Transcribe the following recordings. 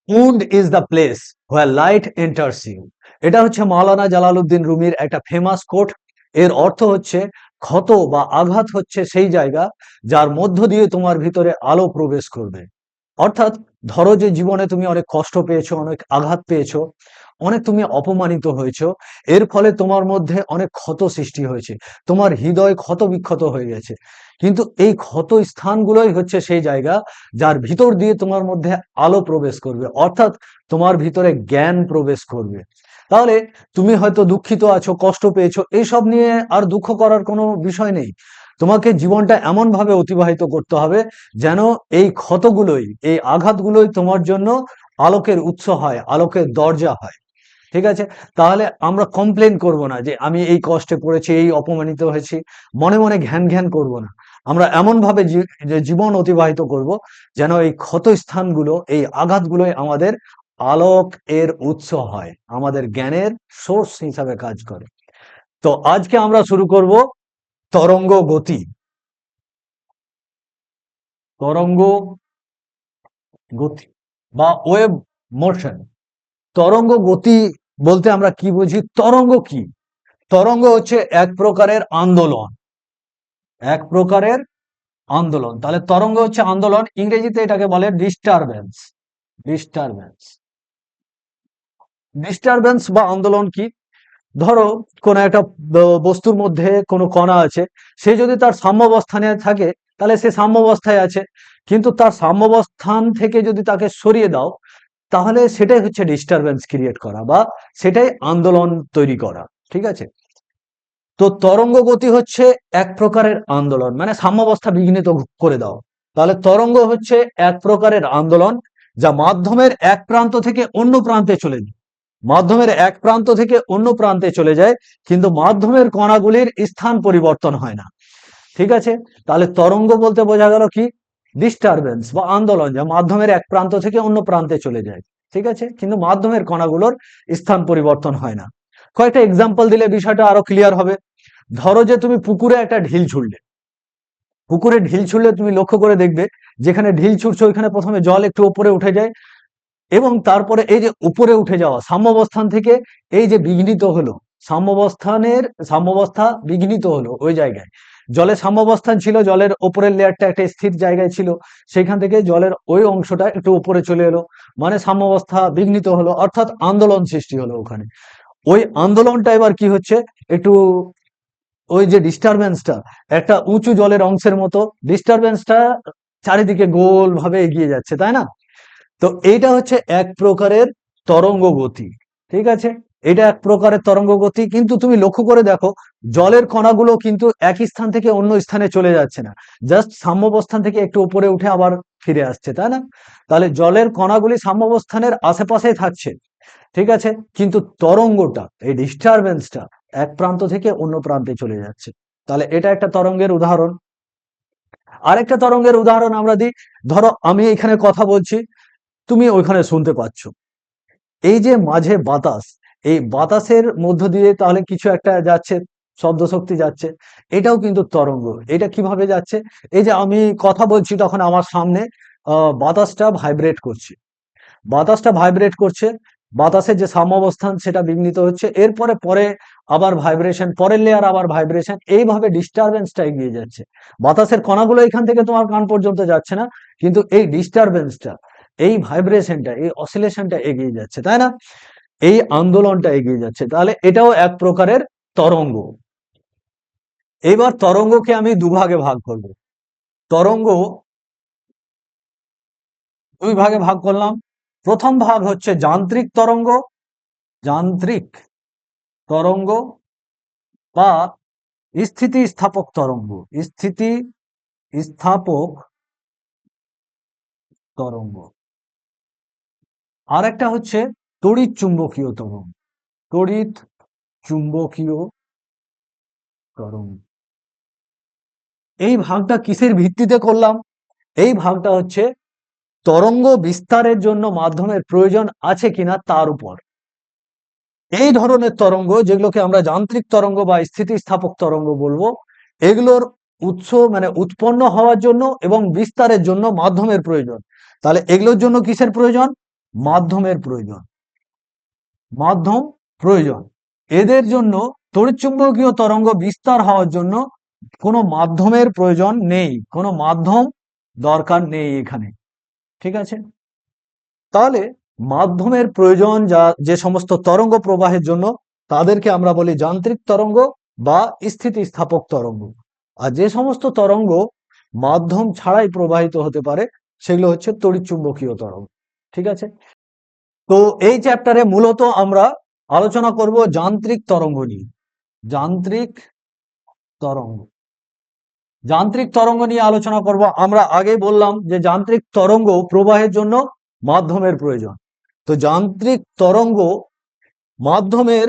Wound is the place where light enters you. এটা হচ্ছে মাওলানা Jalaluddin রুমির একটা ফেমাস কোট। এর অর্থ হচ্ছে ক্ষত বা আঘাত হচ্ছে সেই জায়গা যার মধ্য দিয়ে তোমার ভিতরে আলো প্রবেশ করবে। অর্থাৎ ধরো যে জীবনে তুমি অনেক কষ্ট পেয়েছো, অনেক আঘাত পেয়েছো, অনেক তুমি অপমানিত হয়েছো, এর ফলে তোমার মধ্যে অনেক ক্ষত সৃষ্টি হয়েছে, তোমার হৃদয় ক্ষত বিক্ষত হয়ে গেছে, কিন্তু এই ক্ষত স্থানগুলোই হচ্ছে সেই জায়গা যার ভিতর দিয়ে তোমার মধ্যে আলো প্রবেশ করবে, অর্থাৎ তোমার ভিতরে জ্ঞান প্রবেশ করবে। তাহলে তুমি হয়তো দুঃখিত আছো, কষ্ট পেয়েছো, এইসব নিয়ে আর দুঃখ করার কোনো বিষয় নেই। তোমাকে জীবনটা এমন ভাবে অতিবাহিত করতে হবে যেন এই ক্ষতগুলোই, এই আঘাতগুলোই তোমার জন্য আলোকের উৎস হয়, আলোকের দরজা হয়। ঠিক আছে? তাহলে আমরা কমপ্লেন করব না যে আমি এই কষ্টে পড়েছি, এই অপমানিত হয়েছি, মনে মনে ঘ্যান ঘ্যান করব না। আমরা এমন ভাবে যে জীবন অতিবাহিত করব যেন এই ক্ষত স্থানগুলো, এই আঘাতগুলোই আমাদের আলোক এর উৎস হয়, আমাদের জ্ঞানের সোর্স হিসাবে কাজ করে। তো আজকে আমরা শুরু করব তরঙ্গ গতি। তরঙ্গ গতি বা ওয়েভ মোশন। তরঙ্গ গতি বলতে আমরা কি বুঝি? তরঙ্গ কি? তরঙ্গ হচ্ছে এক প্রকারের আন্দোলন, এক প্রকারের আন্দোলন। তাহলে তরঙ্গ হচ্ছে আন্দোলন, ইংরেজিতে এটাকে বলে ডিস্টারবেন্স। ডিস্টারবেন্স, ডিস্টারবেন্স বা আন্দোলন কি? ধরো কোন একটা বস্তুর মধ্যে কোনো কণা আছে, সে যদি তার সাম্যাবস্থানে থাকে তাহলে সে সাম্যাবস্থায় আছে, কিন্তু তার সাম্যাবস্থান থেকে যদি তাকে সরিয়ে দাও তাহলে সেটাই হচ্ছে ডিস্টারবেন্স ক্রিয়েট করা, বা সেটাই আন্দোলন তৈরি করা। ঠিক আছে? তো তরঙ্গ গতি হচ্ছে এক প্রকারের আন্দোলন, মানে সাম্যাবস্থা বিঘ্নিত করে দাও। তাহলে তরঙ্গ হচ্ছে এক প্রকারের আন্দোলন যা মাধ্যমের এক প্রান্ত থেকে অন্য প্রান্তে চলে যায়। মাধ্যমের এক প্রান্ত থেকে অন্য প্রান্তে চলে যায়, কিন্তু মাধ্যমের কণাগুলির স্থান পরিবর্তন হয় না। ঠিক আছে? তাহলে তরঙ্গ বলতে বোঝা গেল কি? ডিস্টারবেন্স বা আন্দোলন যা মাধ্যমের এক প্রান্ত থেকে অন্য প্রান্তে চলে যায়। ঠিক আছে? কিন্তু মাধ্যমের কণাগুলোর স্থান পরিবর্তন হয় না। কয়েকটা এক্সাম্পল দিলে বিষয়টা আরো ক্লিয়ার হবে। ধরো যে তুমি পুকুরে একটা ঢিল ছুড়লে, পুকুরে ঢিল ছুড়লে তুমি লক্ষ্য করে দেখবে যেখানে ঢিল ছুটছো ওইখানে প্রথমে জল একটু উপরে উঠে যায়, এবং তারপরে এই যে উপরে উঠে যাওয়া সাম্যাবস্থান থেকে এই যে বিঘ্নিত হলো, সাম্যাবস্থানের সাম্যাবস্থা বিঘ্নিত হলো ওই জায়গায়। জলের সাম্যাবস্থান ছিল, জলের উপরের লেয়ারটা একটা স্থির জায়গায় ছিল, সেখান থেকে জলের ওই অংশটা একটু উপরে চলে এলো, মানে সাম্যাবস্থা বিঘ্নিত হলো, অর্থাৎ আন্দোলন সৃষ্টি হলো ওখানে। ওই আন্দোলনটা এবার কি হচ্ছে, একটু ওই যে ডিস্টারবেন্সটা একটা উঁচু জলের অংশের মতো, ডিস্টারবেন্সটা চারিদিকে গোল ভাবে এগিয়ে যাচ্ছে, তাই না? তো এইটা হচ্ছে এক প্রকারের তরঙ্গ গতি। ঠিক আছে? এটা এক প্রকারের তরঙ্গ গতি, কিন্তু তুমি লক্ষ্য করে দেখো জলের কণাগুলো কিন্তু এক স্থান থেকে অন্য স্থানে চলে যাচ্ছে না, জাস্ট সাম্যাবস্থান থেকে একটু উপরে উঠে আবার ফিরে আসছে, তাই না? তাহলে জলের কণাগুলি সাম্যাবস্থানের আশেপাশেই থাকছে। ঠিক আছে? কিন্তু তরঙ্গটা, এই ডিস্টারবেন্সটা এক প্রান্ত থেকে অন্য প্রান্তে চলে যাচ্ছে। তাহলে এটা একটা তরঙ্গের উদাহরণ। আরেকটা তরঙ্গের উদাহরণ আমরা দিই। ধরো আমি এখানে কথা বলছি, তুমি ওইখানে শুনতে পাচ্ছ। এই যে মাঝে বাতাস, এই বাতাসের মধ্য দিয়ে তাহলে কিছু একটা যাচ্ছে, শব্দ শক্তি যাচ্ছে, এটাও কিন্তু তরঙ্গ। এটা কিভাবে যাচ্ছে? এই যে আমি কথা বলছি তখন আমার সামনে বাতাসটা ভাইব্রেট করছে, বাতাসটা ভাইব্রেট করছে, বাতাসের যে সাম্যাবস্থান সেটা বিঘ্নিত হচ্ছে, এরপরে পরে আবার ভাইব্রেশন, পরের লেয়ার আবার ভাইব্রেশন, এইভাবে ডিস্টারবেন্সটা এগিয়ে যাচ্ছে। বাতাসের কণাগুলো এখান থেকে তোমার কান পর্যন্ত যাচ্ছে না, কিন্তু এই ডিস্টারবেন্সটা, এই ভাইব্রেশনটা, এই অসিলেশনটা এগিয়ে যাচ্ছে, তাই না? এই আন্দোলনটা এগিয়ে যাচ্ছে। তাহলে এটাও এক প্রকারের তরঙ্গ। এবার তরঙ্গকে আমি দুভাগে ভাগ করব। তরঙ্গ দুই ভাগে ভাগ করলাম। প্রথম ভাগ হচ্ছে যান্ত্রিক তরঙ্গ, যান্ত্রিক তরঙ্গ বা স্থিতিস্থাপক তরঙ্গ, স্থিতি স্থাপক তরঙ্গ। আরেকটা হচ্ছে তড়িৎ চুম্বকীয় তরঙ্গ, তড়িৎ চুম্বকীয় তরঙ্গ। এই ভাগটা কিসের ভিত্তিতে করলাম? এই ভাগটা হচ্ছে তরঙ্গ বিস্তারের জন্য মাধ্যমের প্রয়োজন আছে কিনা তার উপর। এই ধরনের তরঙ্গ যেগুলোকে আমরা যান্ত্রিক তরঙ্গ বা স্থিতিস্থাপক তরঙ্গ বলবো, এগুলোর উৎস মানে উৎপন্ন হওয়ার জন্য এবং বিস্তারের জন্য মাধ্যমের প্রয়োজন। তাহলে এগুলোর জন্য কিসের প্রয়োজন? মাধ্যমের প্রয়োজন, মাধ্যম প্রয়োজন। এদের জন্য তড়িৎচুম্বকীয় তরঙ্গ বিস্তার হওয়ার জন্য কোনো মাধ্যমের প্রয়োজন নেই, কোনো মাধ্যম দরকার নেই এখানে। ঠিক আছে, তাহলে মাধ্যমের প্রয়োজন যে সমস্ত তরঙ্গ প্রবাহের জন্য তাদেরকে আমরা বলি যান্ত্রিক তরঙ্গ বা স্থিতিস্থাপক তরঙ্গ। আর যে সমস্ত তরঙ্গ মাধ্যম ছাড়াই প্রবাহিত হতে পারে সেগুলো হচ্ছে তড়িৎচুম্বকীয় তরঙ্গ। ঠিক আছে, তো এই চ্যাপ্টারে মূলত আমরা আলোচনা করব যান্ত্রিক তরঙ্গ নিয়ে। যান্ত্রিক তরঙ্গ, যান্ত্রিক তরঙ্গ নিয়ে আলোচনা করব। আমরা আগে বললাম যে যান্ত্রিক তরঙ্গ প্রবাহের জন্য মাধ্যমের প্রয়োজন। তো যান্ত্রিক তরঙ্গ মাধ্যমের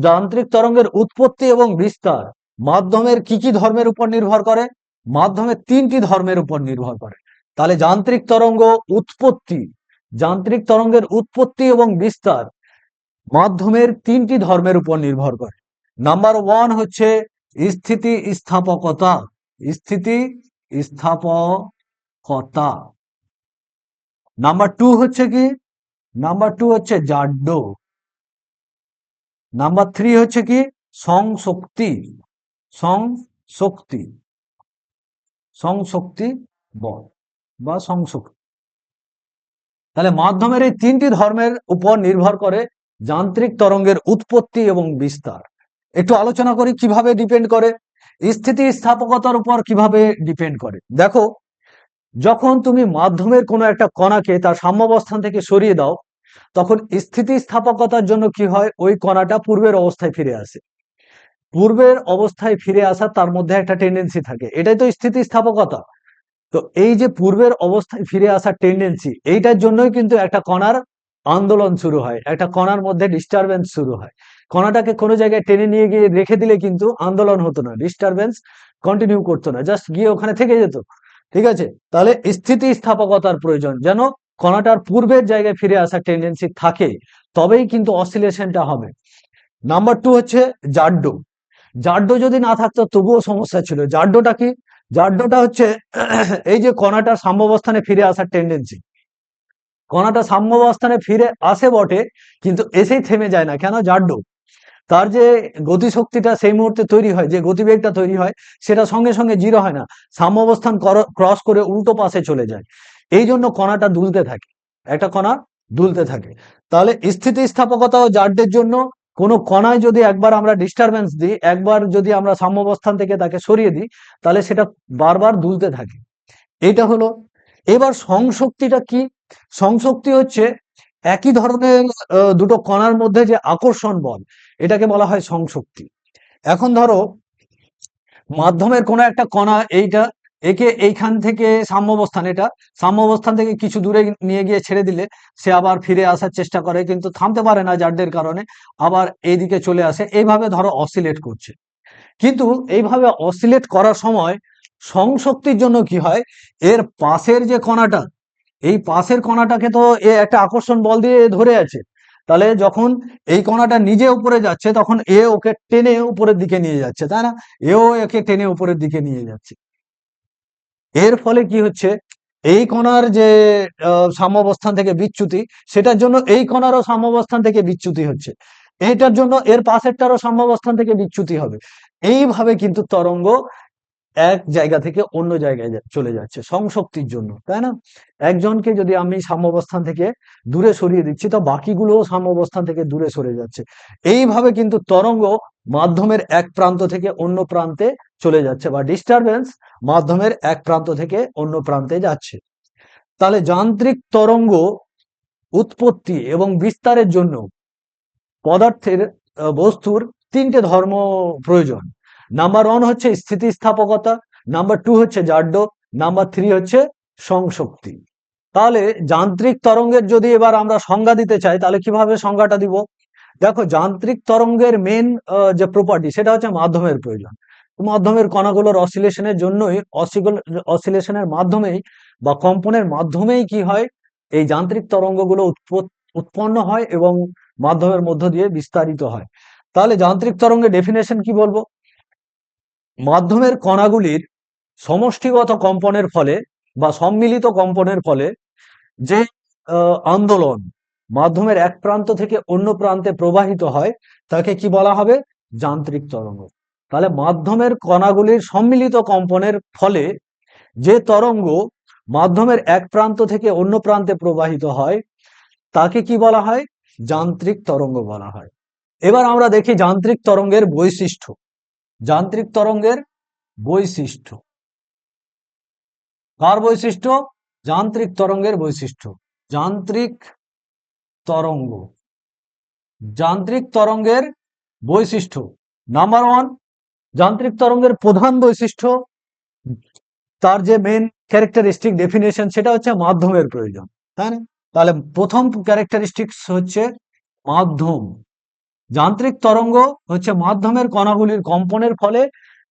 যান্ত্রিক তরঙ্গের উৎপত্তি এবং বিস্তার মাধ্যমের কি কি ধর্মের উপর নির্ভর করে? মাধ্যমের তিনটি ধর্মের উপর নির্ভর করে। তাহলে যান্ত্রিক তরঙ্গ উৎপত্তি, যান্ত্রিক তরঙ্গের উৎপত্তি এবং বিস্তার মাধ্যমের তিনটি ধর্মের উপর নির্ভর করে। নাম্বার ওয়ান হচ্ছে স্থিতি স্থাপকতা, স্থিতি স্থাপকতা। নাম্বার টু হচ্ছে কি? নাম্বার টু হচ্ছে জাড্য। নাম্বার থ্রি হচ্ছে কি? সংশক্তি, সংশক্তি, সংশক্তি বল বা সংশক্তি। তাহলে মাধ্যমের এই তিনটি ধর্মের উপর নির্ভর করে যান্ত্রিক তরঙ্গের উৎপত্তি এবং বিস্তার। একটু আলোচনা করি কিভাবে ডিপেন্ড করে, স্থিতি স্থাপকতার উপর কিভাবে ডিপেন্ড করে। দেখো, যখন তুমি মাধ্যমের কোনো একটা কণাকে তার সাম্যাবস্থান থেকে সরিয়ে দাও তখন স্থিতিস্থাপকতার জন্য কি হয়, ওই কণাটা পূর্বের অবস্থায় ফিরে আসে। পূর্বের অবস্থায় ফিরে আসা তার মধ্যে একটা টেন্ডেন্সি থাকে, এটাই তো স্থিতিস্থাপকতা। তো এই যে পূর্বের অবস্থায় ফিরে আসার টেন্ডেন্সি, এইটার জন্যই কিন্তু একটা কণার আন্দোলন শুরু হয়, একটা কণার মধ্যে ডিস্টারবেন্স শুরু হয়। কণাটাকে কোনো জায়গায় টেনে নিয়ে গিয়ে রেখে দিলে কিন্তু আন্দোলন হতো না, ডিস্টারবেন্স কন্টিনিউ করতো না, জাস্ট গিয়ে ওখানে থেকে যেত। ঠিক আছে, তাহলে স্থিতিস্থাপকতার প্রয়োজন, যেন কণাটার পূর্বের জায়গায় ফিরে আসার টেন্ডেন্সি থাকে, তবেই কিন্তু অসিলেশনটা হবে। নাম্বার টু হচ্ছে জাড্য। জাড্য যদি না থাকতো তবুও সমস্যা ছিল। জাড্যটা কি? জাড্যটা হচ্ছে এই যে কণাটার সাম্যাবস্থানে ফিরে আসার টেন্ডেন্সি, কণাটা সাম্যাবস্থানে ফিরে আসে বটে কিন্তু এসেই থেমে যায় না। কেন? জাড্য। তার যে গতিশক্তিটা সেই মুহূর্তে তৈরি হয়, যে গতিবেগটা তৈরি হয়, সেটা সঙ্গে সঙ্গে জিরো হয় না, সাম্যাবস্থান ক্রস করে উল্টো পাশে চলে যায়। এই জন্য কণাটা দুলতে থাকে, একটা কণা দুলতে থাকে। তাহলে স্থিতিস্থাপকতা ও জাড্যের জন্য কোনো কণায় যদি একবার আমরা ডিস্টারবেন্স দিই, একবার যদি আমরা সাম্যাবস্থান থেকে তাকে সরিয়ে দিই, তাহলে সেটা বারবার দুলতে থাকে। এটা হলো। এবার সংশক্তিটা কি? সংশক্তি হচ্ছে একই ধরনের দুটো কণার মধ্যে যে আকর্ষণ বল, এটাকে বলা হয় সংশক্তি। এখন ধরো মাধ্যমের কোনো একটা কণা, এইটা, একে এইখান থেকে সাম্যাবস্থান, এটা সাম্যাবস্থান থেকে কিছু দূরে নিয়ে গিয়ে ছেড়ে দিলে সে আবার ফিরে আসার চেষ্টা করে, কিন্তু থামতে পারে না জাড্যের কারণে, আবার এইদিকে চলে আসে। এইভাবে ধরো অসিলেট করছে। কিন্তু এইভাবে অসিলেট করার সময় সংশক্তির জন্য কি হয়, এর পাশের যে কণাটা, এই পাশের কণাটাকে তো এ একটা আকর্ষণ বল দিয়ে ধরে আছে। তাহলে যখন এই কণাটা নিজে উপরে যাচ্ছে তখন এ ওকে টেনে উপরের দিকে নিয়ে যাচ্ছে, তাই না? এও একে টেনে উপরের দিকে নিয়ে যাচ্ছে। এর ফলে কি হচ্ছে, এই কণার যে সাম্যাবস্থান থেকে বিচ্যুতি, সেটার জন্য এই কণারও সাম্যাবস্থান থেকে বিচ্যুতি হচ্ছে, এইটার জন্য এর পাশেরটারও সাম্যাবস্থান থেকে বিচ্যুতি হবে। এইভাবে কিন্তু তরঙ্গ এক জায়গা থেকে অন্য জায়গায় চলে যাচ্ছে সংশক্তির জন্য, তাই না? একজনকে যদি আমি সাম্যাবস্থান থেকে দূরে সরিয়ে দিচ্ছি, তো বাকিগুলোও সাম্যাবস্থান থেকে দূরে সরে যাচ্ছে। এইভাবে কিন্তু তরঙ্গ মাধ্যমের এক প্রান্ত থেকে অন্য প্রান্তে চলে যাচ্ছে, বা ডিস্টারবেন্স মাধ্যমের এক প্রান্ত থেকে অন্য প্রান্তে যাচ্ছে। তাহলে যান্ত্রিক তরঙ্গ উৎপত্তি এবং বিস্তারের জন্য পদার্থের বস্তুর তিনটে ধর্ম প্রয়োজন। নাম্বার ওয়ান হচ্ছে স্থিতিস্থাপকতা, নাম্বার টু হচ্ছে জাড্য, নাম্বার থ্রি হচ্ছে সংশক্তি। তাহলে যান্ত্রিক তরঙ্গের যদি এবার আমরা সংজ্ঞা দিতে চাই, তাহলে কিভাবে সংজ্ঞাটা দিব? দেখো, যান্ত্রিক তরঙ্গের মেন যে প্রপার্টি, সেটা হচ্ছে মাধ্যমের প্রয়োজন। মাধ্যমের কণাগুলোর অসিলেশনের জন্যই, অসিলেশনের মাধ্যমেই বা কম্পনের মাধ্যমেই কি হয়, এই যান্ত্রিক তরঙ্গগুলো উৎপন্ন হয় এবং মাধ্যমের মধ্য দিয়ে বিস্তারিত হয়। তাহলে যান্ত্রিক তরঙ্গের ডেফিনেশন কি বলবো? মাধ্যমের কণাগুলির সমষ্টিগত কম্পনের ফলে বা সম্মিলিত কম্পনের ফলে যে আন্দোলন মাধ্যমের এক প্রান্ত থেকে অন্য প্রান্তে প্রবাহিত হয় তাকে কি বলা হবে? যান্ত্রিক তরঙ্গ। তাহলে মাধ্যমের কণাগুলির সম্মিলিত কম্পনের ফলে যে তরঙ্গ মাধ্যমের এক প্রান্ত থেকে অন্য প্রান্তে প্রবাহিত হয় তাকে কি বলা হয়? যান্ত্রিক তরঙ্গ বলা হয়। এবার আমরা দেখি যান্ত্রিক তরঙ্গের বৈশিষ্ট্য। যান্ত্রিক তরঙ্গের বৈশিষ্ট্য, কার বৈশিষ্ট্য? যান্ত্রিক তরঙ্গের বৈশিষ্ট্য। যান্ত্রিক তরঙ্গ, যান্ত্রিক তরঙ্গের বৈশিষ্ট্য। নাম্বার ওয়ান, যান্ত্রিক তরঙ্গের প্রধান বৈশিষ্ট্য, তার যে মেন ক্যারেক্টারিস্টিক ডেফিনেশন, সেটা হচ্ছে মাধ্যমের প্রয়োজন, তাই না? তাহলে প্রথম ক্যারেক্টারিস্টিক্স হচ্ছে মাধ্যম। যান্ত্রিক তরঙ্গ হচ্ছে মাধ্যমের কণাগুলির কম্পনের ফলে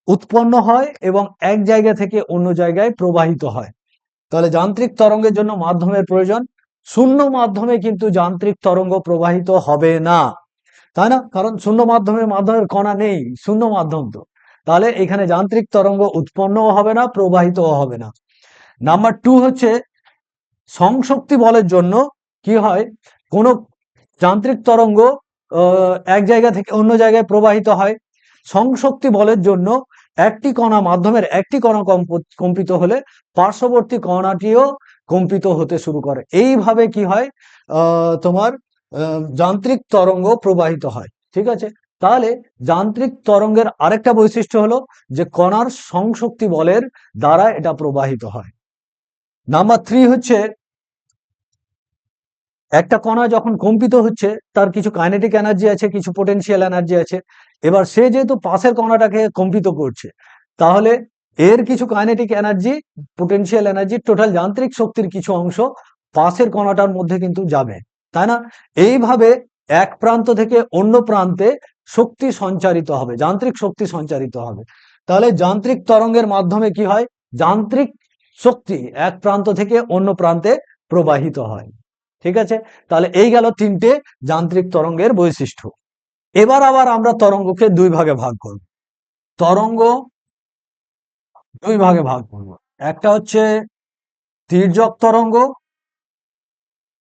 উৎপন্ন হয় এবং এক জায়গা থেকে অন্য জায়গায় প্রবাহিত হয়। তাহলে যান্ত্রিক তরঙ্গের জন্য মাধ্যমের প্রয়োজন। শূন্য মাধ্যমে কিন্তু যান্ত্রিক তরঙ্গ প্রবাহিত হবে না, তাই না? কারণ শূন্য মাধ্যমের কণা নেই, শূন্য মাধ্যম তো। তাহলে এখানে যান্ত্রিক তরঙ্গ উৎপন্নও হবে না, প্রবাহিতও হবে না। নাম্বার টু হচ্ছে সংশক্তি বলের জন্য কি হয়, কোনো যান্ত্রিক তরঙ্গ এক জায়গা থেকে অন্য জায়গায় প্রবাহিত হয়। সংশক্তি বলের জন্য একটি কণা, মাধ্যমের একটি কণা কম্পিত হলে পার্শ্ববর্তী কণাটিও কম্পিত হতে শুরু করে। এইভাবে কি হয়, তোমার যান্ত্রিক তরঙ্গ প্রবাহিত হয়। ঠিক আছে? তাহলে যান্ত্রিক তরঙ্গের আরেকটা বৈশিষ্ট্য হলো যে কণার সংশক্তি বলের দ্বারা এটা প্রবাহিত হয়। নাম্বার থ্রি হচ্ছে একটা কণা যখন কম্পিত হচ্ছে তার কিছু কাইনেটিক এনার্জি আছে, কিছু পোটেনশিয়াল এনার্জি আছে। এবার সে যেহেতু পাশের কণাটাকে কম্পিত করছে, তাহলে এর কিছু kinetic energy, potential energy, total যান্ত্রিক শক্তির কিছু অংশ পাশের কণাটার মধ্যে কিন্তু যাবে, তাই না? এইভাবে এক প্রান্ত থেকে অন্য প্রান্তে শক্তি সঞ্চারিত হবে, যান্ত্রিক শক্তি সঞ্চারিত হবে। তাহলে যান্ত্রিক তরঙ্গের মাধ্যমে কি হয়, যান্ত্রিক শক্তি এক প্রান্ত থেকে অন্য প্রান্তে প্রবাহিত হয়। ঠিক আছে? তাহলে এই গেল তিনটে যান্ত্রিক তরঙ্গের বৈশিষ্ট্য। এবার আবার আমরা তরঙ্গকে দুই ভাগে ভাগ করব। তরঙ্গ দুই ভাগে ভাগ করব। একটা হচ্ছে তির্যক তরঙ্গ,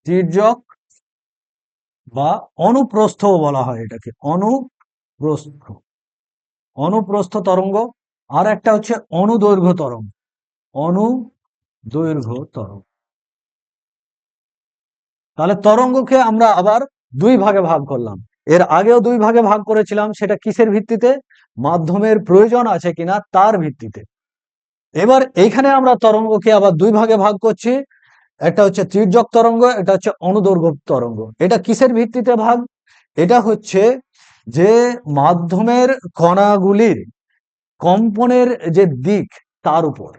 তির্যক বা অনুপ্রস্থও বলা হয় এটাকে, অনুপ্রস্থ, অনুপ্রস্থ তরঙ্গ। আর একটা হচ্ছে অনুদৈর্ঘ্য তরঙ্গ, অনুদৈর্ঘ্য তরঙ্গ। তাহলে তরঙ্গকে আমরা আবার দুই ভাগে ভাগ করলাম। এর আগেও দুই ভাগে ভাগ করেছিলাম, সেটা কিসের ভিত্তিতে? মাধ্যমের প্রয়োজন আছে কিনা তার ভিত্তিতে। এবার এইখানে আমরা তরঙ্গকে আবার দুই ভাগে ভাগ করছি, একটা হচ্ছে তির্যক তরঙ্গ, এটা হচ্ছে অনুদৈর্ঘ্য তরঙ্গ। এটা কিসের ভিত্তিতে ভাগ? এটা হচ্ছে যে মাধ্যমের কণাগুলির কম্পনের যে দিক তার উপর,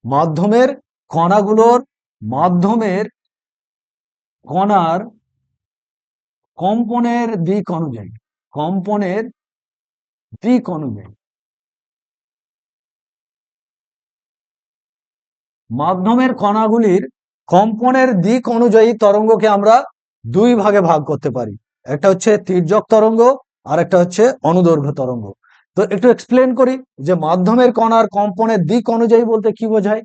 মাধ্যমের কণাগুলোর, মাধ্যমের কণার কম্পনের দিক অনুযায়ী, কম্পনের দিক অনুযায়ী, মাধ্যমের কণাগুলির কম্পনের দিক অনুযায়ী তরঙ্গকে আমরা দুই ভাগে ভাগ করতে পারি। একটা হচ্ছে তির্যক তরঙ্গ, আর একটা হচ্ছে অনুদৈর্ঘ্য তরঙ্গ। তো একটু এক্সপ্লেন করি যে মাধ্যমের কণার কম্পনের দিক অনুযায়ী বলতে কি বোঝায়।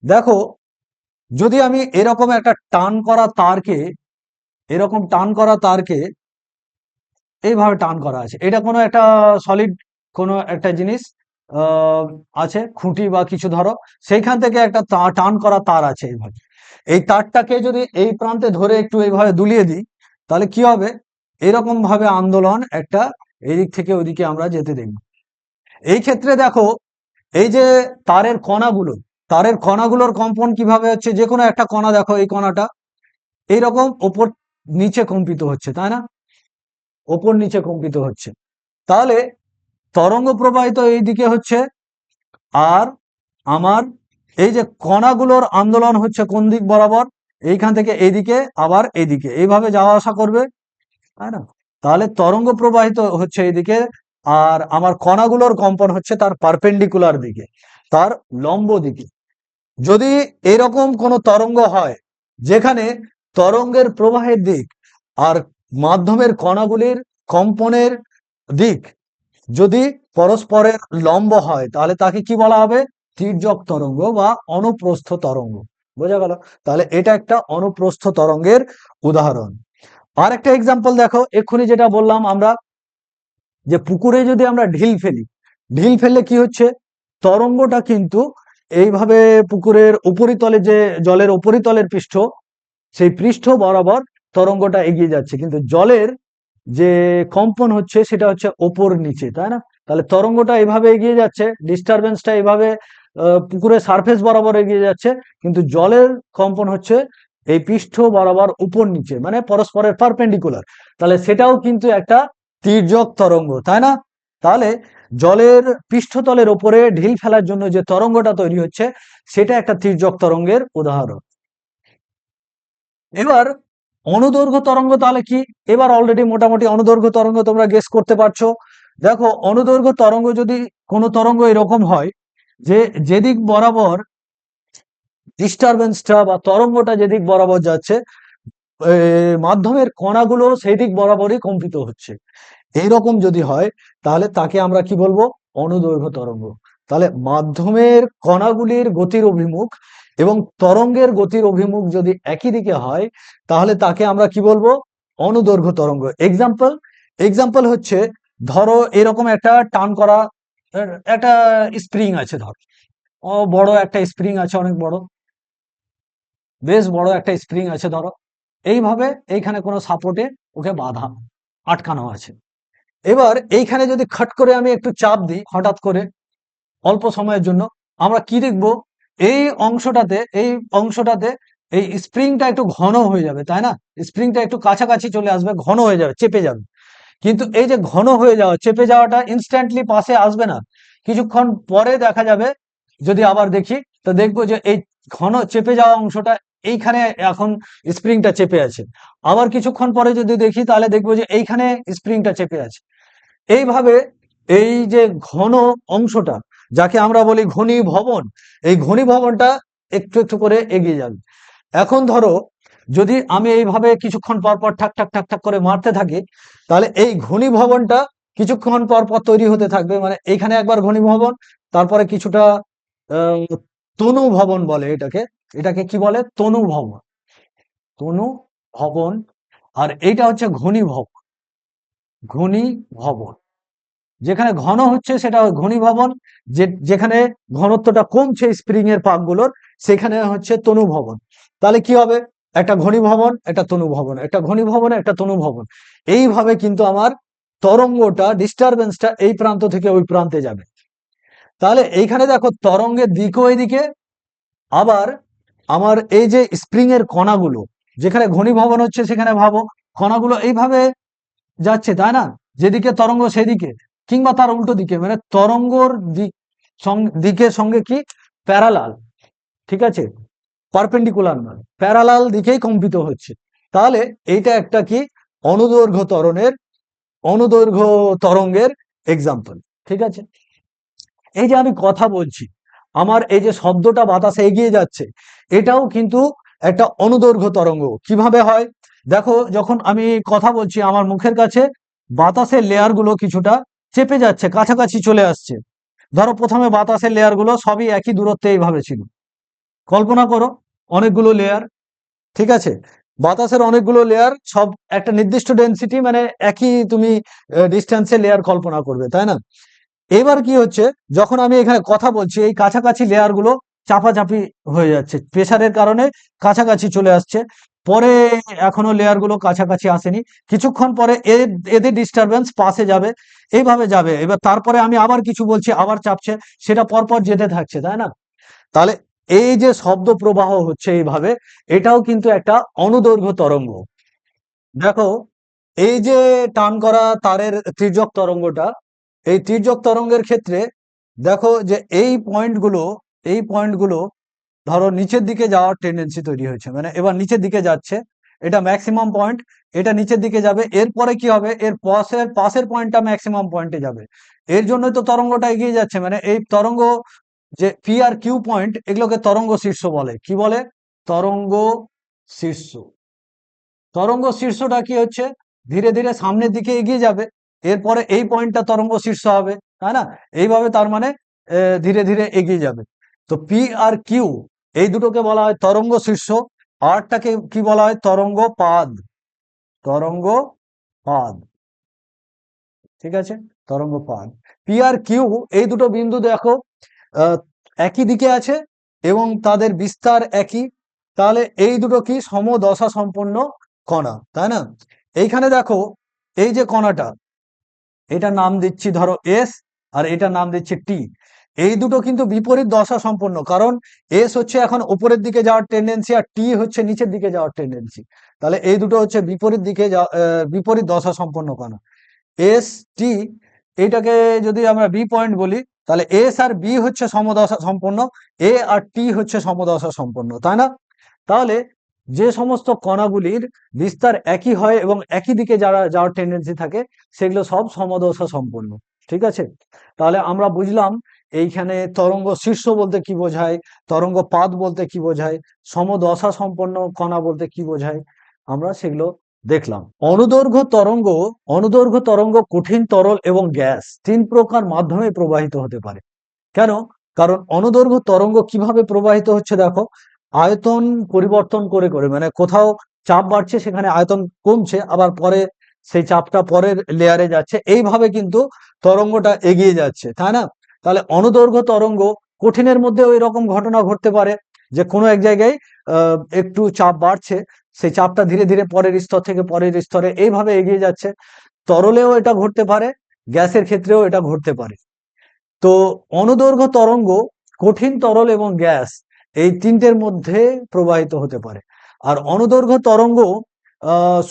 দেখো, যদি আমি এরকম একটা টান করা তারকে, এরকম টান করা তারকে এইভাবে টান করা আছে, এটা কোনো একটা সলিড কোনো একটা জিনিস আছে, খুঁটি বা কিছু, ধরো সেইখান থেকে একটা টান করা তার আছে এইভাবে। এই তারটাকে যদি এই প্রান্তে ধরে একটু এইভাবে দুলিয়ে দিই, তাহলে কি হবে, এরকম ভাবে আন্দোলন একটা এদিক থেকে ওইদিকে আমরা যেতে দেখব। এই ক্ষেত্রে দেখো, এই যে তারের কণাগুলো, তারের কণাগুলোর কম্পন কিভাবে হচ্ছে, যে কোনো একটা কণা দেখো, এই কণাটা এইরকম ওপর নিচে কম্পিত হচ্ছে, তাই না? ওপর নিচে কম্পিত হচ্ছে। তাহলে তরঙ্গ প্রবাহিত এই দিকে হচ্ছে, আর আমার এই যে কণাগুলোর আন্দোলন হচ্ছে কোন দিক বরাবর, এইখান থেকে এইদিকে আবার এইদিকে এইভাবে যাওয়া আসা করবে, তাই না? তাহলে তরঙ্গ প্রবাহিত হচ্ছে এইদিকে, আর আমার কণাগুলোর কম্পন হচ্ছে তার পারপেন্ডিকুলার দিকে, তার লম্ব দিকে। যদি এরকম কোনো তরঙ্গ হয় যেখানে তরঙ্গের প্রবাহের দিক আর মাধ্যমের কণাগুলির কম্পনের দিক যদি পরস্পরের লম্ব হয়, তাহলে তাকে কি বলা হবে? তির্যক তরঙ্গ বা অনুপ্রস্থ তরঙ্গ। বোঝা গেল? তাহলে এটা একটা অনুপ্রস্থ তরঙ্গের উদাহরণ। আর একটা এক্সাম্পল দেখো, এক্ষুনি যেটা বললাম আমরা, যে পুকুরে যদি আমরা ঢিল ফেলি, ঢিল ফেললে কি হচ্ছে, তরঙ্গটা কিন্তু এইভাবে পুকুরের উপরিতলে, যে জলের উপরিতলের পৃষ্ঠ, সেই পৃষ্ঠ বরাবর তরঙ্গটা এগিয়ে যাচ্ছে, কিন্তু জলের যে কম্পন হচ্ছে সেটা হচ্ছে ওপর নিচে, তাই না? তাহলে তরঙ্গটা এইভাবে এগিয়ে যাচ্ছে, ডিস্টারবেন্সটা এইভাবে পুকুরের সারফেস বরাবর এগিয়ে যাচ্ছে, কিন্তু জলের কম্পন হচ্ছে এই পৃষ্ঠ বরাবর উপর নিচে, মানে পরস্পরের পারপেন্ডিকুলার। তাহলে সেটাও কিন্তু একটা তির্যক তরঙ্গ, তাই না? তাহলে জলের পৃষ্ঠতলের ওপরে ঢিল ফেলার জন্য যে তরঙ্গটা তৈরি হচ্ছে সেটা একটা তির্যক তরঙ্গের উদাহরণ। এবার অনুদৈর্ঘ্য তরঙ্গ তাহলে কি? এবার অলরেডি মোটামুটি অনুদৈর্ঘ্য তরঙ্গ তোমরা গেস করতে পারছো। দেখো, অনুদৈর্ঘ্য তরঙ্গ যদি কোনো তরঙ্গ এরকম হয় যে যেদিক বরাবর ডিস্টারবেন্সটা বা তরঙ্গটা যেদিক বরাবর যাচ্ছে, মাধ্যমের কণাগুলো সেই দিক বরাবরই কম্পিত হচ্ছে, এইরকম যদি হয় তাহলে তাকে আমরা কি বলবো? অনুদৈর্ঘ্য তরঙ্গ। তাহলে মাধ্যমের কণাগুলির গতির অভিমুখ এবং তরঙ্গের গতির অভিমুখ যদি একই দিকে হয় তাহলে তাকে আমরা কি বলবো? অনুদৈর্ঘ্য তরঙ্গ। এক্সাম্পল, এক্সাম্পল হচ্ছে, ধরো এরকম একটা টান করা একটা স্প্রিং আছে, ধরো বড় একটা স্প্রিং আছে, অনেক বড়, বেশ বড় একটা স্প্রিং আছে ধরো, এইভাবে এইখানে কোনো সাপোর্টে ওকে বাঁধা, আটকানো আছে। এবার এইখানে যদি খট করে আমি একটু চাপ দিই হঠাৎ করে অল্প সময়ের জন্য, আমরা কি দেখব? এই অংশটাতে, এই অংশটাতে এই স্প্রিংটা একটু ঘন হয়ে যাবে, তাই না? স্প্রিংটা একটু কাছাকাছি চলে আসবে, ঘন হয়ে যাবে, চেপে যাবে। কিন্তু এই যে ঘন হয়ে যাওয়া, চেপে যাওয়াটা ইনস্ট্যান্টলি পাশে আসবে না, কিছুক্ষণ পরে দেখা যাবে। যদি আবার দেখি তো দেখবো যে এই ঘন চেপে যাওয়া অংশটা এইখানে এখন স্প্রিংটা চেপে আছে। আবার কিছুক্ষণ পরে যদি দেখি তাহলে দেখবো যে এইখানে স্প্রিংটা চেপে আছে। এইভাবে এই যে ঘন অংশটা, যাকে আমরা বলি ঘনীভবন, এই ঘনীভবনটা একটু একটু করে এগিয়ে যাবে। এখন ধরো যদি আমি এইভাবে কিছুক্ষণ পর পর ঠাক ঠাক ঠাক ঠাক করে মারতে থাকি, তাহলে এই ঘনীভবনটা কিছুক্ষণ পর পর তৈরি হতে থাকবে, মানে এখানে একবার ঘনীভবন, তারপরে কিছুটা আহ, তনু ভবন বলে এটাকে, এটাকে কি বলে? তনু ভবন, তনু ভবন। আর এইটা হচ্ছে ঘনীভবন, ঘনীভবন। যেখানে ঘন হচ্ছে সেটা ঘনীভবন, যেখানে ঘনত্বটা কমছে স্প্রিং এর পাকগুলোর, সেখানে হচ্ছে তনু ভবন। তাহলে কি হবে? একটা ঘনীভবন, একটা তনু ভবন, একটা ঘনীভবন, একটা তনু ভবন। এইভাবে কিন্তু আমার তরঙ্গটা, ডিস্টারবেন্সটা এই প্রান্ত থেকে ওই প্রান্তে যাবে। তাহলে এইখানে দেখো তরঙ্গের দিকও এইদিকে, আবার আমার এই যে স্প্রিং এর কণাগুলো, যেখানে ঘনীভবন হচ্ছে সেখানে ভাবো কণাগুলো এইভাবে যাচ্ছে, তাই না? যেদিকে তরঙ্গ সেদিকে, কিংবা তার উল্টো দিকে, মানে তরঙ্গর দিকের সঙ্গে কি প্যারালাল, ঠিক আছে, পারপেন্ডিকুলার নয়, প্যারালাল দিকেই কম্পিত হচ্ছে। তাহলে এইটা একটা কি অনুদৈর্ঘ্য ত্বরণের, অনুদৈর্ঘ্য তরঙ্গের এক্সাম্পল, ঠিক আছে? এই যে আমি কথা বলছি, আমার এই যে শব্দটা বাতাসে এগিয়ে যাচ্ছে, এটাও কিন্তু একটা অনুদৈর্ঘ্য তরঙ্গ। কিভাবে হয়? দেখো, যখন আমি কথা বলছি আমার মুখের কাছে বাতাসের লেয়ার গুলো কিছুটা চেপে যাচ্ছে, কাছাকাছি চলে আসছে। ধরো প্রথমে বাতাসের লেয়ার গুলো সবই একই দূরত্বে এইভাবে ছিল, কল্পনা করো অনেকগুলো লেয়ার, ঠিক আছে, বাতাসের অনেকগুলো লেয়ার, সব একটা নির্দিষ্ট ডেনসিটি, মানে একই তুমি ডিস্টেন্সে লেয়ার কল্পনা করবে, তাই না? এবার কি হচ্ছে, যখন আমি এখানে কথা বলছি এই কাছাকাছি লেয়ার গুলো চাপাচাপি হয়ে যাচ্ছে, প্রেসারের কারণে কাছাকাছি চলে আসছে। পরে এখনো লেয়ার গুলো কাছাকাছি আসেনি, কিছুক্ষণ পরে এদের ডিস্টারবেন্স পাশে যাবে, এইভাবে যাবে। এবার তারপরে আমি আবার কিছু বলছি, আবার চাপছে, সেটা পরপর যেতে থাকছে, তাই না? তাহলে এই যে শব্দ প্রবাহ হচ্ছে এইভাবে, এটাও কিন্তু একটা অনুদৈর্ঘ্য তরঙ্গ। দেখো, এই যে টান করা তারের তির্যক তরঙ্গটা, এই তির্যক তরঙ্গের ক্ষেত্রে দেখো যে এই পয়েন্টগুলো, এই পয়েন্টগুলো ধরো নিচের দিকে যাওয়ার টেন্ডেন্সি তৈরি হয়েছে, মানে এবার নিচের দিকে যাচ্ছে, এটা ম্যাক্সিমাম পয়েন্ট, এটা নিচের দিকে যাবে, এরপরে কি হবে, এর পাশের পাশের পয়েন্টটা ম্যাক্সিমাম পয়েন্টে যাবে। এর জন্যই তো তরঙ্গটা এগিয়ে যাচ্ছে, মানে এই তরঙ্গ, যে পি আর কিউ পয়েন্ট, এগুলোকে তরঙ্গ শীর্ষ বলে। কি বলে? তরঙ্গ শীর্ষ। তরঙ্গ শীর্ষটা কি হচ্ছে, ধীরে ধীরে সামনের দিকে এগিয়ে যাবে, এরপরে এই পয়েন্টটা তরঙ্গ শীর্ষ হবে, তাই না? এইভাবে তার মানে ধীরে ধীরে এগিয়ে যাবে। তো পি আর কিউ এই দুটোকে বলা হয় তরঙ্গ শীর্ষ, আরটাকে কি বলা হয়? তরঙ্গ পাদ। তরঙ্গ পাদ, ঠিক আছে, তরঙ্গ পাদ। পি আর কিউ এই দুটো বিন্দু দেখো আহ, একই দিকে আছে এবং তাদের বিস্তার একই, তাহলে এই দুটো কি সমদশা সম্পন্ন কণা, তাই না? এইখানে দেখো এই যে কণাটা, এটার নাম দিচ্ছি ধরো এস, আর এটার নাম দিচ্ছি টি। এই দুটো কিন্তু বিপরীত দশা সম্পন্ন, কারণ এস হচ্ছে এখন উপরের দিকে যাওয়ার টেন্ডেন্সি আর টি হচ্ছে নিচের দিকে যাওয়ার টেন্ডেন্সি। তাহলে এই দুটো হচ্ছে বিপরীত দিকে বিপরীত দশা সম্পন্ন কণা। এস টি, এটাকে যদি আমরা বি পয়েন্ট বলি, তাহলে এস আর বি হচ্ছে সমদশা সম্পন্ন, এ আর টি হচ্ছে সমদশা সম্পন্ন, তাই না? তাহলে যে সমস্ত কণাগুলির বিস্তার একই হয় এবং একই দিকে যাওয়ার টেন্ডেন্সি থাকে, সেগুলো সব সমদশা সম্পন্ন, ঠিক আছে? তাহলে আমরা বুঝলাম এইখানে তরঙ্গ শীর্ষ বলতে কি বোঝায়, তরঙ্গ পাদ বলতে কি বোঝায়, সমদশা সম্পন্ন কণা বলতে কি বোঝায়, আমরা সেগুলো দেখলাম। অনুদৈর্ঘ্য তরঙ্গ কঠিন, তরল এবং গ্যাস তিন প্রকার মাধ্যমে প্রবাহিত হতে পারে। কেন? কারণ অনুদৈর্ঘ্য তরঙ্গ কিভাবে প্রবাহিত হচ্ছে দেখো, আয়তন পরিবর্তন করে করে, মানে কোথাও চাপ বাড়ছে সেখানে আয়তন কমছে, আবার পরে সেই চাপটা পরের লেয়ারে যাচ্ছে, এইভাবে কিন্তু তরঙ্গটা এগিয়ে যাচ্ছে, তাই না? তাহলে অনুদৈর্ঘ্য তরঙ্গ কঠিনের মধ্যে ওই রকম ঘটনা ঘটতে পারে যে কোনো এক জায়গায় একটু চাপ বাড়ছে, সেই চাপটা ধীরে ধীরে পরের স্তর থেকে পরের স্তরে এইভাবে এগিয়ে যাচ্ছে। তরলেও এটা ঘটতে পারে, গ্যাসের ক্ষেত্রেও এটা ঘটতে পারে। তো অনুদৈর্ঘ্য তরঙ্গ কঠিন, তরল এবং গ্যাস এই তিনটের মধ্যে প্রবাহিত হতে পারে। আর অনুদৈর্ঘ্য তরঙ্গ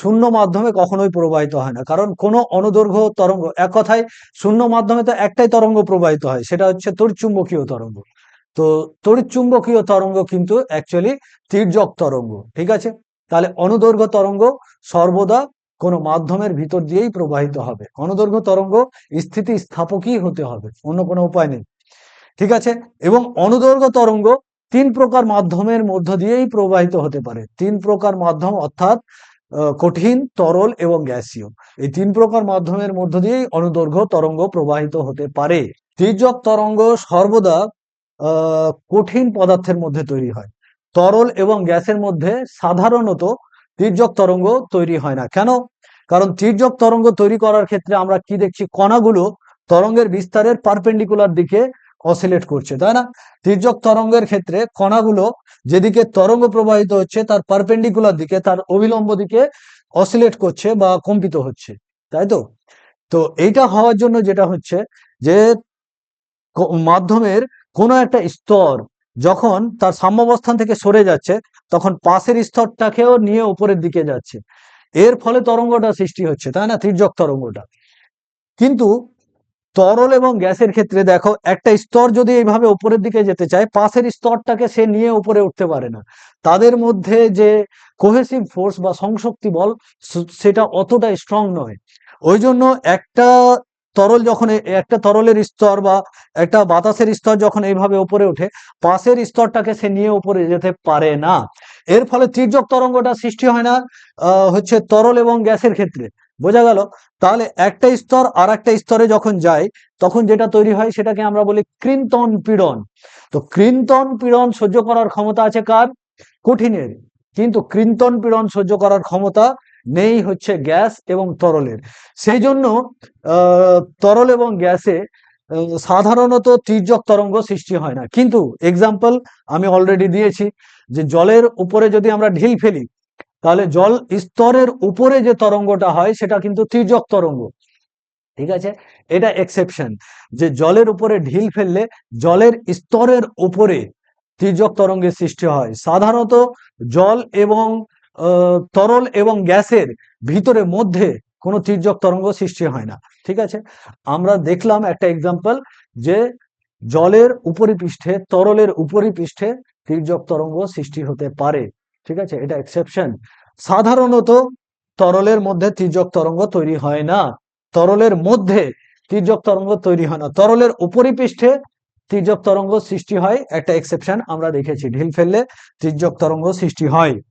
শূন্য মাধ্যমে কখনোই প্রবাহিত হয় না, কারণ কোনো অনুদৈর্ঘ্য তরঙ্গ, এক কথায় শূন্য মাধ্যমে তো একটাই তরঙ্গ প্রবাহিত হয়, সেটা হচ্ছে তড়িৎচুম্বকীয় তরঙ্গ। তো তড়িৎচুম্বকীয় তরঙ্গ কিন্তু অ্যাকচুয়ালি তির্যক তরঙ্গ, ঠিক আছে? তাহলে অনুদৈর্ঘ্য তরঙ্গ সর্বদা কোনো মাধ্যমের ভিতর দিয়েই প্রবাহিত হবে। অনুদৈর্ঘ্য তরঙ্গ স্থিতিস্থাপকই হতে হবে, অন্য কোনো উপায় নেই, ঠিক আছে? এবং অনুদৈর্ঘ্য তরঙ্গ তিন প্রকার মাধ্যমের মধ্য দিয়েই প্রবাহিত হতে পারে। তিন প্রকার মাধ্যম অর্থাৎ কঠিন, তরল এবং গ্যাসীয়, এই তিন প্রকার মাধ্যমের মধ্য দিয়েই অনুদৈর্ঘ্য তরঙ্গ প্রবাহিত হতে পারে। তির্যক তরঙ্গ সর্বদা কঠিন পদার্থের মধ্যে তৈরি হয়। তরল এবং গ্যাসের মধ্যে সাধারণত তির্যক তরঙ্গ তৈরি হয় না। কেন? কারণ তির্যক তরঙ্গ তৈরি করার ক্ষেত্রে আমরা কি দেখছি, কণাগুলো তরঙ্গের বিস্তারের পারপেন্ডিকুলার দিকে অসিলেট করছে, তাই না? তির্যক তরঙ্গের ক্ষেত্রে কণাগুলো যেদিকে তরঙ্গ প্রবাহিত হচ্ছে তার পারপেন্ডিকুলার দিকে, তার অবিলম্ব দিকে অসিলেট করছে বা কম্পিত হচ্ছে, তাই তো? তো এইটা হওয়ার জন্য যেটা হচ্ছে যে মাধ্যমের কোনো একটা স্তর যখন তার সাম্যাবস্থান থেকে সরে যাচ্ছে, তখন পাশের স্তরটাকেও নিয়ে উপরের দিকে যাচ্ছে, এর ফলে তরঙ্গটা সৃষ্টি হচ্ছে, তাই না? তির্যক তরঙ্গটা। কিন্তু তরল এবং গ্যাসের ক্ষেত্রে দেখো, একটা স্তর যদি এইভাবে উপরের দিকে যেতে চায়, পাশের স্তরটাকে সে নিয়ে উপরে উঠতে পারে না। তাদের মধ্যে যে কোহেসিভ ফোর্স বা সংশক্তি বল, সেটা অতটা স্ট্রং নয়। ওই জন্য একটা তরলের স্তর বা একটা বাতাসের স্তর যখন এইভাবে উপরে ওঠে, পাশের স্তরটাকে সে নিয়ে উপরে যেতে পারে না। এর ফলে তির্যক তরঙ্গটা সৃষ্টি হয় না হচ্ছে তরল এবং গ্যাসের ক্ষেত্রে। বোঝা গেল? তাহলে একটা স্তর আর একটা স্তরে যখন যায়, তখন যেটা তৈরি হয় সেটাকে আমরা বলি কৃন্তন পীড়ন। তো কৃন্তন পীড়ন সহ্য করার ক্ষমতা আছে কার? কঠিনের। কিন্তু কৃন্তন পীড়ন সহ্য করার ক্ষমতা নেই হচ্ছে গ্যাস এবং তরলের। সেই জন্য তরল এবং গ্যাসে সাধারণত তির্যক তরঙ্গ সৃষ্টি হয় না। কিন্তু এক্সাম্পল আমি অলরেডি দিয়েছি, যে জলের উপরে যদি আমরা ঢিল ফেলি, তাহলে জল স্তরের উপরে যে তরঙ্গটা হয় সেটা কিন্তু তির্যক তরঙ্গ, ঠিক আছে? এটা এক্সেপশন, যে জলের উপরে ঢিল ফেললে জলের স্তরের উপরে তির্যক তরঙ্গের সৃষ্টি হয়। সাধারণত জল এবং তরল এবং গ্যাসের ভিতরে মধ্যে কোনো তির্যক তরঙ্গ সৃষ্টি হয় না, ঠিক আছে? আমরা দেখলাম একটা এক্সাম্পল, যে জলের উপরিপৃষ্ঠে, তরলের উপরিপৃষ্ঠে তির্যক তরঙ্গ সৃষ্টি হতে পারে, ঠিক আছে? এটা এক্সেপশন। সাধারণত তরলের মধ্যে তির্যক তরঙ্গ তৈরি হয় না। তরলের মধ্যে তির্যক তরঙ্গ তৈরি হয় না, তরলের উপরিপৃষ্ঠে তির্যক তরঙ্গ সৃষ্টি হয়, একটা এক্সেপশন আমরা দেখেছি, ঢিল ফেললে তির্যক তরঙ্গ সৃষ্টি হয়।